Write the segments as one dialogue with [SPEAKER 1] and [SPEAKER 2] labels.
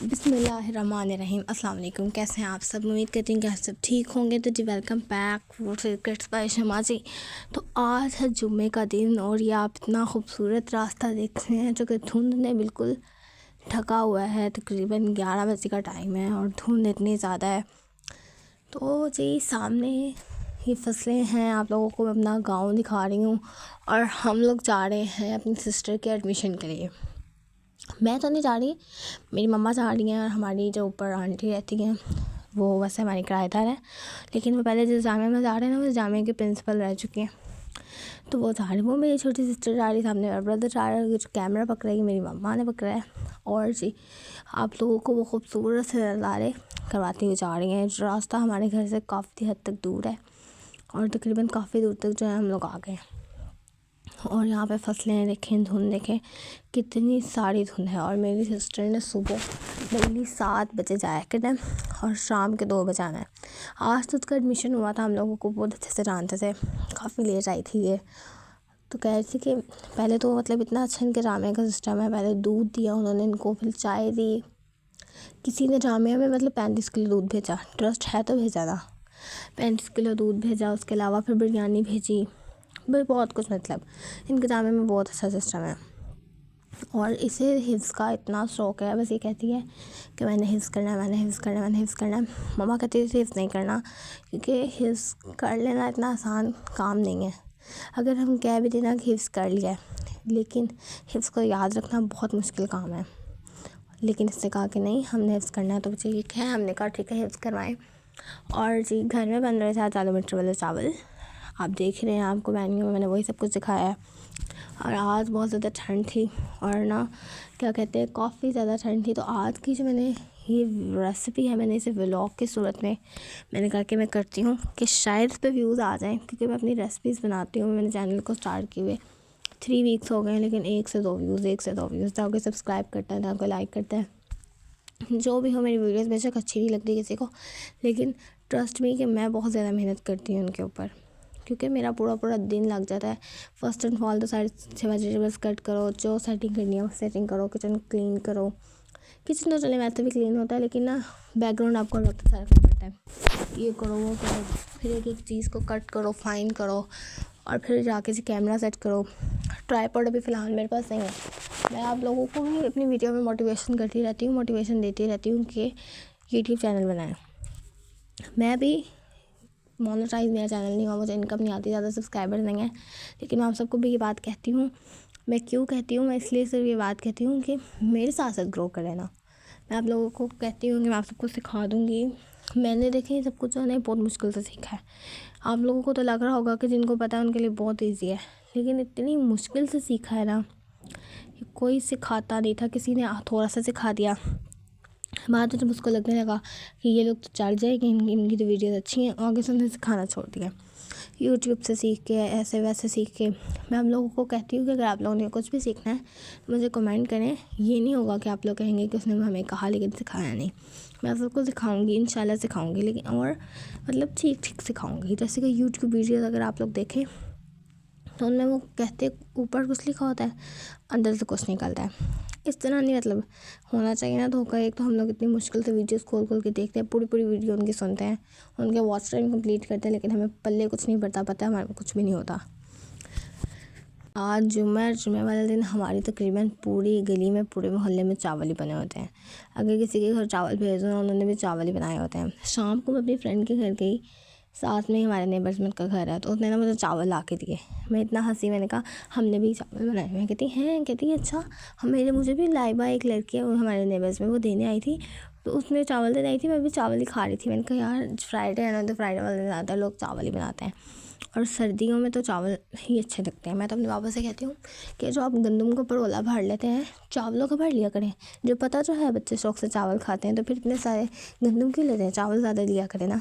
[SPEAKER 1] बिस्मिल्लाहिर्रहमानिर्रहीम। अस्सलाम वालेकुम। कैसे हैं आप सब? उम्मीद करती हूँ कि आप सब ठीक होंगे। तो जी वेलकम बैक क्रिकेट्स बाय शमा जी। तो आज है जुम्मे का दिन और ये आप इतना खूबसूरत रास्ता देख रहे हैं जो कि धुंध ने बिल्कुल ढका हुआ है। तकरीबन 11 बजे का टाइम है और धुंध इतनी ज़्यादा है। तो जी सामने ये फसलें हैं, आप लोगों को मैं अपना गाँव दिखा रही हूँ और हम लोग जा रहे हैं अपनी सिस्टर के एडमिशन के लिए। मैं तो नहीं जा रही, मेरी मम्मा जा रही हैं और हमारी जो ऊपर आंटी रहती हैं वो वैसे हमारी किराएदार है, लेकिन वो पहले जिस जामिया में जा रहे हैं ना, उस जामिया के प्रिंसिपल रह चुकी हैं, तो वो जा रही। वो मेरी छोटी सिस्टर जा रही, सामने मेरा ब्रदर जा रहा है, जो कैमरा पकड़ा है मेरी मम्मा ने पकड़ा है। और जी आप लोगों को वो खूबसूरत से नज़ारे करवाती हुई जा रही हैं। रास्ता हमारे घर से काफ़ी हद तक दूर है और तकरीबन काफ़ी दूर तक जो है हम लोग आ गए। और यहाँ पे फसलें देखें, धुंध देखें, कितनी सारी धुंध है। और मेरी सिस्टर ने सुबह डेली 7 बजे जाया करना है और शाम के 2 बजे आना है। आज तो उसका एडमिशन हुआ था, हम लोगों को बहुत अच्छे से जानते थे, काफ़ी लेट आई थी ये। तो कह रही थी कि पहले तो मतलब इतना अच्छा इनके जामिया का सिस्टम है, पहले दूध दिया उन्होंने इनको, फिर चाय दी। किसी ने जामिया में मतलब 35 किलो दूध भेजा, ट्रस्ट है तो भेजा था, 35 किलो दूध भेजा। उसके अलावा फिर बिरयानी भेजी, भाई बहुत कुछ, मतलब इनके जामिया में बहुत अच्छा सिस्टम है। और इसे हिफ्ज़ का इतना शौक़ है, बस ये कहती है कि मैंने हिफ्ज़ करना है, मैंने हिफ्ज़ करना है, मैंने हिफ्ज़ करना है। मम्मा कहती है हिफ्ज़ नहीं करना, क्योंकि हिफ्ज़ कर लेना इतना आसान काम नहीं है। अगर हम कह भी देना कि हिफ्ज़ कर लिया है, लेकिन हिफ्ज़ को याद रखना बहुत मुश्किल काम है। लेकिन इसने कहा कि नहीं, हमने हिफ्ज़ करना है। तो ठीक है, हमने कहा ठीक है हिफ्ज़ करवाएं। और जी घर में बन रहे थे आज आलू मटर वाले चावल, आप देख रहे हैं, आपको मेन्यू में मैंने वही सब कुछ दिखाया है। और आज बहुत ज़्यादा ठंड थी और ना क्या कहते हैं, काफ़ी ज़्यादा ठंड थी। तो आज की जो मैंने ये रेसिपी है, मैंने इसे व्लॉग की सूरत में मैंने कहा कि मैं करती हूँ कि शायद इस पर व्यूज़ आ जाएं, क्योंकि मैं अपनी रेसिपीज़ बनाती हूँ। मैंने चैनल को स्टार्ट किए हुए 3 वीक्स हो गए हैं, लेकिन 1 से 2 व्यूज़। ना कोई सब्सक्राइब करता है, ना कोई लाइक करता है। जो भी हो, मेरी वीडियोज़ बेशक अच्छी नहीं लगती किसी को, लेकिन ट्रस्ट मी कि मैं बहुत ज़्यादा मेहनत करती हूँ उनके ऊपर, क्योंकि मेरा पूरा दिन लग जाता है। फ़र्स्ट एंड फॉल तो सारे वेजिटेबल्स कट करो, जो सेटिंग करनी है वो सेटिंग करो, किचन क्लीन करो। किचन तो चले वैसे भी क्लीन होता है, लेकिन ना बैकग्राउंड आपको वक्त सारा करना पड़ता है, ये करो वो करो, फिर एक एक चीज़ को कट करो, फाइन करो, और फिर जाके से कैमरा सेट करो। ट्राइपॉड अभी फ़िलहाल मेरे पास नहीं है। मैं आप लोगों को भी अपनी वीडियो में मोटिवेशन करती रहती हूँ, मोटिवेशन देती रहती हूँ कि यूट्यूब चैनल बनाएं। मैं भी मोनेटाइज मेरा चैनल नहीं हुआ, मुझे इनकम नहीं आती, ज़्यादा सब्सक्राइबर नहीं है, लेकिन मैं आप सबको भी ये बात कहती हूँ। मैं क्यों कहती हूँ, मैं इसलिए सिर्फ ये बात कहती हूँ कि मेरे साथ साथ ग्रो करें ना। मैं आप लोगों को कहती हूँ कि मैं आप सबको सिखा दूँगी। मैंने देखे सब कुछ जो है बहुत मुश्किल से सीखा है। आप लोगों को तो लग रहा होगा कि जिनको पता है उनके लिए बहुत ईजी है, लेकिन इतनी मुश्किल से सीखा है ना, कोई सिखाता नहीं था, किसी ने थोड़ा सा सिखा दिया। बाद में जब उसको लगने लगा कि ये लोग तो चढ़ जाएंगे, इनकी तो वीडियोज़ अच्छी हैं, आगे से उन्हें सिखाना छोड़ दिया। यूट्यूब से सीख के, ऐसे वैसे सीख के। मैं आप लोगों को कहती हूँ कि अगर आप लोगों ने कुछ भी सीखना है तो मुझे कमेंट करें। ये नहीं होगा कि आप लोग कहेंगे कि उसने हमें कहा लेकिन सिखाया नहीं। मैं आप सबको सिखाऊंगी, इंशाल्लाह सिखाऊंगी, लेकिन और मतलब ठीक सिखाऊंगी। जैसे कि यूट्यूब वीडियोज़ अगर आप लोग देखें तो उनमें वो कहते ऊपर कुछ लिखा होता है, अंदर से कुछ निकलता है। इस तरह नहीं मतलब होना चाहिए ना धोखा। एक तो हम लोग इतनी मुश्किल से वीडियोस खोल के देखते हैं, पूरी वीडियो उनकी सुनते हैं, उनके वॉच टाइम कंप्लीट करते हैं, लेकिन हमें पल्ले कुछ नहीं पड़ता, पता है हमारे कुछ भी नहीं होता। आज जुम्मे वाले दिन हमारी तकरीबन पूरी गली में, पूरे मोहल्ले में चावल ही बने होते हैं। अगर किसी के घर चावल भेज दो ना, उन्होंने भी चावल ही बनाए होते हैं। शाम को मैं अपनी फ्रेंड के घर गई, साथ में ही हमारे नेबर्स में का घर है, तो उसने ना मुझे चावल ला के दिए। मैं इतना हंसी, मैंने कहा हमने भी चावल बनाए हुए हैं। कहती है अच्छा। मुझे भी लाइबा एक लड़की है वो हमारे नेबर्स में, वो देने आई थी, तो उसने चावल देने आई थी, मैं भी चावल ही खा रही थी। मैंने कहा यार फ्राइडे है ना, तो फ्राइडे वाले दिन ज़्यादातर लोग चावल ही बनाते हैं, और सर्दियों में तो चावल ही अच्छे लगते हैं। मैं तो अपने पापा से कहती हूँ कि जो आप गंदम का परोला भर लेते हैं, चावलों का भर लिया करें। जो पता जो है बच्चे शौक से चावल खाते हैं, तो फिर इतने सारे गंदम क्यों लेते हैं, चावल ज़्यादा लिया करें ना।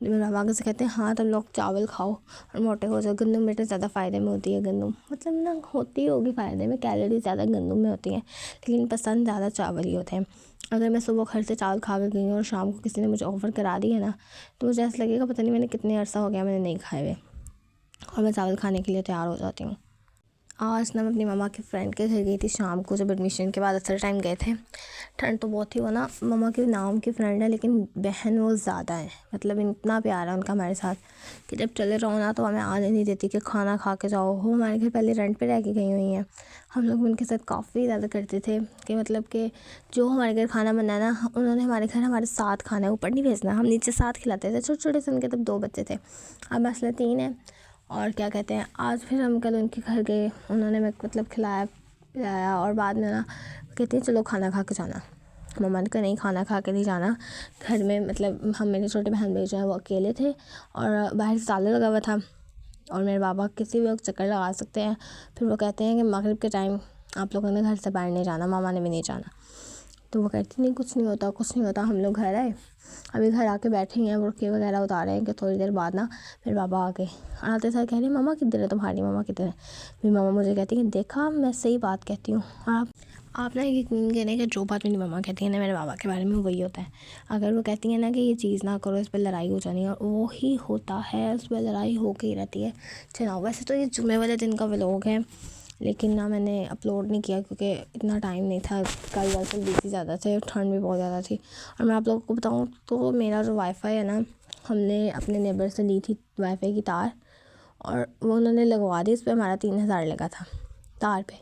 [SPEAKER 1] मेरे पापा से कहते हैं हाँ तुम लोग चावल खाओ और मोटे हो जाओ, गंदम बेटे ज़्यादा फ़ायदे में होती है। गंदम मतलब ना होती होगी फ़ायदे में, कैलोरी ज़्यादा गंदम में होती हैं, लेकिन पसंद ज़्यादा चावल ही होते हैं। अगर मैं सुबह घर से चावल खा के गई हूँ और शाम को किसी ने मुझे ऑफ़र करा दी है ना, तो मुझे ऐसा लगेगा पता नहीं मैंने कितने अर्सा हो गया मैंने नहीं खाए हुए, और मैं चावल खाने के लिए तैयार हो जाती हूँ। आज ना मैं अपनी मम्मा के फ्रेंड के घर गई थी शाम को, जब एडमिशन के बाद असर टाइम गए थे। ठंड तो बहुत थी। वो ना मम्मा के नाम की फ़्रेंड है लेकिन बहन वो ज़्यादा है, मतलब इतना प्यार है उनका हमारे साथ कि जब चले रहो ना तो हमें आने नहीं देती कि खाना खा के जाओ। वो हमारे घर पहले रेंट पे रह के गई हुई हैं। हम लोग उनके साथ काफ़ी ज़्यादा करते थे कि मतलब कि जो हमारे घर खाना बना है ना, उन्होंने हमारे घर हमारे साथ खाना है, ऊपर नहीं भेजना। हम नीचे साथ खिलाते थे। छोटे छोटे से उनके तब 2 बच्चे थे, अब मसला 3 है। और क्या कहते हैं, आज फिर हम कल उनके घर गए, उन्होंने मेरे को मतलब खिलाया पिलाया और बाद में ना कहती हैं चलो खाना खा के जाना। मम्मा ने कहा नहीं, खाना खा के नहीं जाना घर में, मतलब हम मेरे छोटे बहन भाई जो हैं वो अकेले थे और बाहर से ताला लगा हुआ था और मेरे बाबा किसी भी वक्त चक्कर लगा सकते हैं। फिर वो कहते हैं कि मगरिब के टाइम आप लोगों ने घर से बाहर नहीं जाना, मामा ने भी नहीं जाना। तो वो कहती नहीं कुछ नहीं होता कुछ नहीं होता। हम लोग घर आए, अभी घर आके बैठे हैं, बुरके वगैरह उतारे हैं कि थोड़ी देर बाद ना मेरे बाबा आ गए और आते साथ कह रहे हैं मामा किधर है तुम्हारी, मामा किधर है। मेरी मामा मुझे कहती है देखा मैं सही बात कहती हूँ। और आप ना यकीन करें कि जो बात मेरी मम्मा कहती है ना मेरे बाबा के बारे में वही होता है। अगर वो कहती हैं ना कि ये चीज़ ना करो, इस पर लड़ाई हो जानी है, और वो ही होता है, उस पर लड़ाई होके ही रहती है। चलो वैसे तो ये जुम्मे वाले दिन का व्लॉग है, लेकिन ना मैंने अपलोड नहीं किया क्योंकि इतना टाइम नहीं था। कल दरअसल बिजी ज़्यादा थे, ठंड भी बहुत ज़्यादा थी। और मैं आप लोगों को बताऊँ तो मेरा जो वाईफ़ाई है ना, हमने अपने नेबर से ली थी वाईफ़ाई की तार और वो उन्होंने लगवा दी। इस पर हमारा 3,000 लगा था तार पे,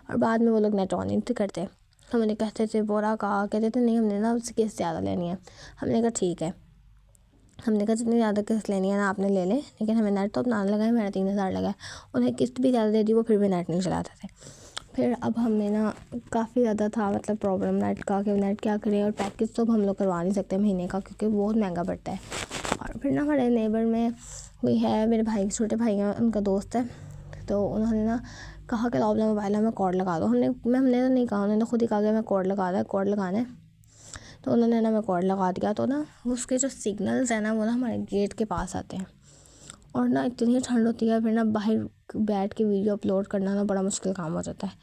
[SPEAKER 1] और बाद में वो लोग नेट ऑन नहीं थे करते। हम उन्हें कहते थे बोरा कहा, कहते थे नहीं हमने ना उससे किस्त ज़्यादा लेनी है। हमने कहा ठीक है, हमने कहा जितनी ज़्यादा किस्त लेनी है ना आपने ले लें, लेकिन हमें नेट तो अपना लगाए। मेरा 3,000 लगा है, उन्हें किस्त भी ज़्यादा दे दी, वो फिर भी नेट नहीं चलाते थे। फिर अब हमने ना काफ़ी ज़्यादा था मतलब प्रॉब्लम नेट का कि नेट क्या करें, और पैकेज तो अब हम लोग करवा नहीं सकते महीने का क्योंकि बहुत महंगा पड़ता है। और फिर ना हमारे नेबर में कोई है, मेरे भाई छोटे भाई हैं, उनका दोस्त है, तो उन्होंने ना कहा कि लाओ अपना मोबाइल में कोड लगा दो। हमने तो नहीं कहा, उन्होंने खुद ही कहा कि मैं कोड लगाना है। तो उन्होंने ना मैं कोड लगा दिया। तो ना उसके जो सिग्नल्स हैं ना वो ना हमारे गेट के पास आते हैं, और ना इतनी ठंड होती है, फिर ना बाहर बैठ के वीडियो अपलोड करना ना बड़ा मुश्किल काम हो जाता है।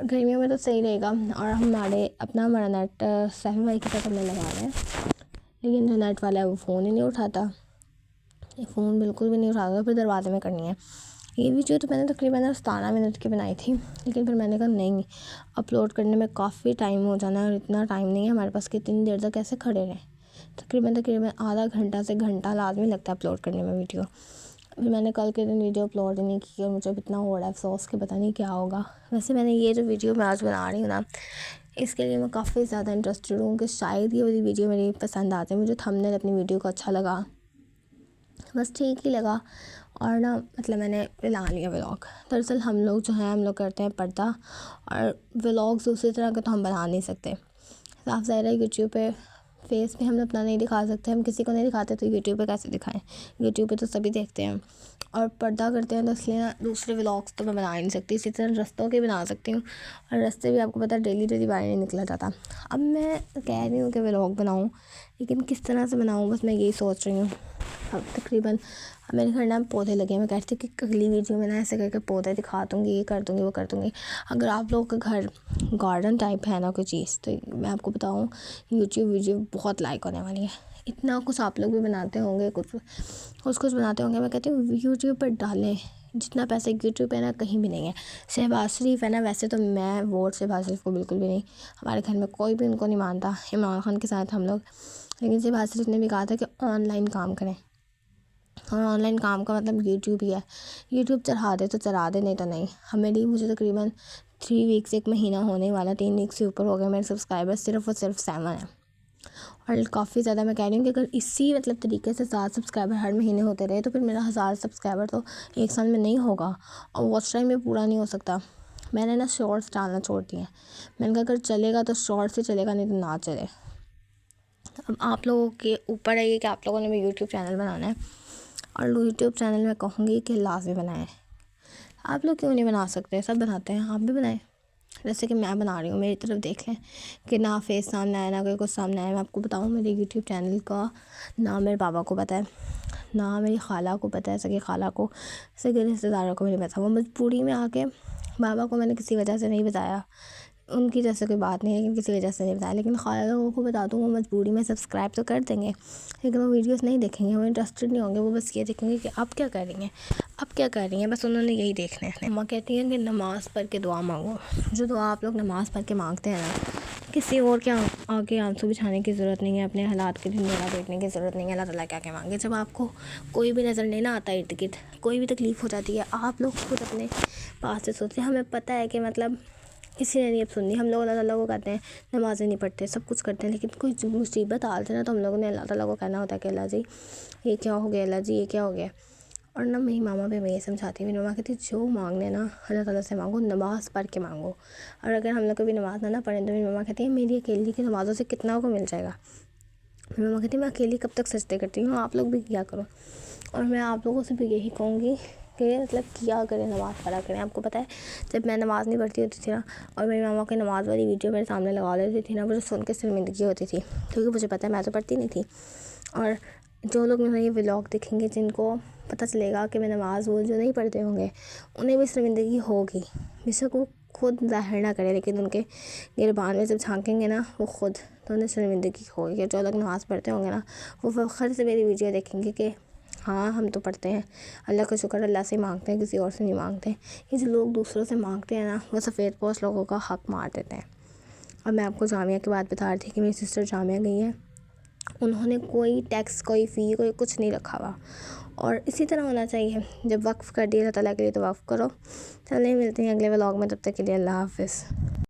[SPEAKER 1] गर्मियों में तो सही रहेगा। और हमारा नेट सैफी भाई के साथ हमने लगा रहे हैं, लेकिन जो नेट वाला है वो फ़ोन ही नहीं उठाता, ये फ़ोन बिल्कुल भी नहीं उठाता। फिर दरवाजे में करनी है। ये वीडियो तो मैंने तकरीबन 17 मिनट की बनाई थी, लेकिन फिर मैंने कहा नहीं, अपलोड करने में काफ़ी टाइम हो जाना है और इतना टाइम नहीं है हमारे पास कि इतनी देर तक कैसे खड़े रहें। तकरीबन आधा घंटा से घंटा लाजमी लगता है अपलोड करने में वीडियो। फिर मैंने कल के दिन वीडियो अपलोड नहीं की और मुझे इतना हो रहा है अफसोस कि पता नहीं क्या होगा। वैसे मैंने ये जो वीडियो मैं आज बना रही हूँ ना, इसके लिए मैं काफ़ी ज़्यादा इंटरेस्टेड हूँ कि शायद ये वाली वीडियो मेरी पसंद आती है। मुझे थंबनेल अपनी वीडियो को अच्छा लगा, बस ठीक ही लगा, और ना मतलब मैंने बना लिया व्लॉग। दरअसल हम लोग जो हैं हम लोग करते हैं पर्दा, और व्लॉग्स उसी तरह के तो हम बना नहीं सकते। साफ ज़ाहिर है यूट्यूब पे फेस पे हम अपना नहीं दिखा सकते, हम किसी को नहीं दिखाते, तो यूट्यूब पे कैसे दिखाएं। यूट्यूब पे तो सभी देखते हैं, और पर्दा करते हैं, तो इसलिए ना दूसरे व्लॉग्स तो मैं बना ही नहीं सकती। इसी तरह रास्तों के बना सकती हूँ, और रास्ते भी आपको पता है डेली बाहर नहीं निकला जाता। अब मैं कह रही हूँ कि व्लॉग बनाऊँ, लेकिन किस तरह से बनाऊँ बस मैं यही सोच रही हूँ। अब तकरीबन मेरे घर ना पौधे लगे हैं। मैं कहती हूँ कि अगली वीडियो में ना ऐसे करके पौधे दिखा दूँगी, ये कर दूँगी वो कर दूँगी। अगर आप लोगों का घर गार्डन टाइप है ना कोई चीज़, तो मैं आपको बताऊँ यूट्यूब वीडियो बहुत लाइक होने वाली है। इतना कुछ आप लोग भी बनाते होंगे, कुछ बनाते होंगे। मैं कहती हूँ यूट्यूब पर डालें, जितना पैसा यूट्यूब पे ना कहीं भी नहीं है। शहबाज शरीफ है ना, वैसे तो मैं वोट शहबाज शरीफ को बिल्कुल भी नहीं, हमारे घर में कोई भी उनको नहीं मानता, इमरान खान के साथ हम लोग। लेकिन शहबाज शरीफ ने भी कहा था कि ऑनलाइन काम करें, और ऑनलाइन काम का मतलब यूट्यूब ही है। यूट्यूब चढ़ा दे तो चढ़ा दे, नहीं तो नहीं। मुझे तकरीबन 3 वीक्स 1 महीना होने वाला, 3 वीक से ऊपर हो गए। मेरे सब्सक्राइबर सिर्फ और सिर्फ 7 हैं, और काफ़ी ज़्यादा मैं कह रही हूँ कि अगर इसी मतलब तरीके से 7 सब्सक्राइबर हर महीने होते रहे तो फिर मेरा 1000 सब्सक्राइबर तो 1 साल में नहीं होगा, और वॉच टाइम में पूरा नहीं हो सकता। मैंने ना शॉर्ट्स डालना छोड़ दिया है। मैंने कहा अगर चलेगा तो शॉर्ट्स ही चलेगा, नहीं तो ना चले। अब आप लोगों के ऊपर है ये कि आप लोगों ने भी यूट्यूब चैनल बनाना है, और यूट्यूब चैनल में कहूँगी कि लाजमी बनाएं। आप लोग क्यों नहीं बना सकते, सब बनाते हैं, आप भी बनाएं। जैसे कि मैं बना रही हूँ, मेरी तरफ देख लें कि ना फेस सामने आए ना कोई कुछ सामने आए। मैं आपको बताऊँ मेरे यूट्यूब चैनल का ना मेरे पापा को पता है, ना मेरी खाला को पता है, सगी खाला को, सगे रिश्तेदारों को भी नहीं पता। वो मजबूरी में आके बाबा को मैंने किसी वजह से नहीं बताया, उनकी जैसे कोई बात नहीं है, लेकिन किसी वजह से नहीं बताया। लेकिन खाला लोगों को बता दूँ, वो मजबूरी में सब्सक्राइब तो कर देंगे, लेकिन वो वीडियोस नहीं देखेंगे, वो इंटरेस्टेड नहीं होंगे। वो बस ये देखेंगे कि आप क्या कर रही हैं, आप क्या कर रही हैं, बस उन्होंने यही देखना है। अम्मा कहती हैं कि नमाज़ पढ़ के दुआ मांगो। जो दुआ आप लोग नमाज़ पढ़ के मांगते हैं ना, किसी और के आगे आंसू बिछाने की ज़रूरत नहीं है, अपने हालात के ढिंढोरा पीटने की ज़रूरत नहीं है। अल्लाह ताला क्या क्या मांगे। जब आपको कोई भी नज़र नहीं ना आता इर्द गिर्द, कोई भी तकलीफ़ हो जाती है, आप लोग खुद अपने पास से सोचते हैं। हमें पता है कि मतलब किसी ने नहीं अब सुननी। हम लोग अल्लाह ताला को कहते हैं, नमाज़ें नहीं पढ़ते, सब कुछ करते हैं, लेकिन कोई मुसीबत आती है ना, तो हम लोगों ने अल्लाह ताला को कहना होता है कि अल्लाह जी ये क्या हो गया, अल्लाह जी ये क्या हो गया। और ना मेरी मामा भी मैं ये समझाती हूँ, मेरी मामा कहती है जो मांगने ना अल्लाह ताला से मांगो, नमाज़ पढ़ के मांगो। और अगर हम लोग कभी नमाज़ ना पढ़ें तो मेरी मामा कहती है मेरी अकेली की नमाज़ों से कितना को मिल जाएगा। मेरी मामा कहती है मैं अकेली कब तक सजदे करती हूँ, आप लोग भी किया करो। और मैं आप लोगों से भी यही कहूँगी कि मतलब किया करें, नमाज़ पढ़ा करें। आपको पता है जब मैं नमाज़ नहीं पढ़ती होती थी ना, और मेरी मामा की नमाज़ वाली वीडियो मेरे सामने लगा लेती थी ना, मुझे सुन के शर्मिंदगी होती थी, क्योंकि मुझे पता है मैं तो पढ़ती नहीं थी। और जो लोग मेरा ये व्लॉग देखेंगे, जिनको पता चलेगा कि मैं नमाज़ वो जो नहीं पढ़ते होंगे, उन्हें भी शर्मिंदगी होगी। बेशक वो खुद ज़ाहिर ना करें, लेकिन उनके गिरबान में जब झांकेंगे ना वो खुद, तो उन्हें शर्मिंदगी होगी। जो लोग नमाज़ पढ़ते होंगे ना, वो फ़ख्र से मेरी वीडियो देखेंगे कि हाँ हम तो पढ़ते हैं, अल्लाह का शुक्र, अल्लाह से मांगते हैं, किसी और से नहीं मांगते। ये जो लोग दूसरों से मांगते हैं ना, वो सफ़ेद पोश लोगों का हक़ मार देते हैं। अब मैं आपको जामिया की बात बता रही थी कि मेरी सिस्टर जामिया गई है, उन्होंने कोई टैक्स, कोई फ़ी, कोई कुछ नहीं रखा हुआ। और इसी तरह होना चाहिए, जब वक्फ़ कर दिया अल्लाह ताला के लिए तो वक्फ़ करो। चलिए मिलते हैं अगले व्लॉग में, तब तक के लिए अल्लाह हाफ़िज़।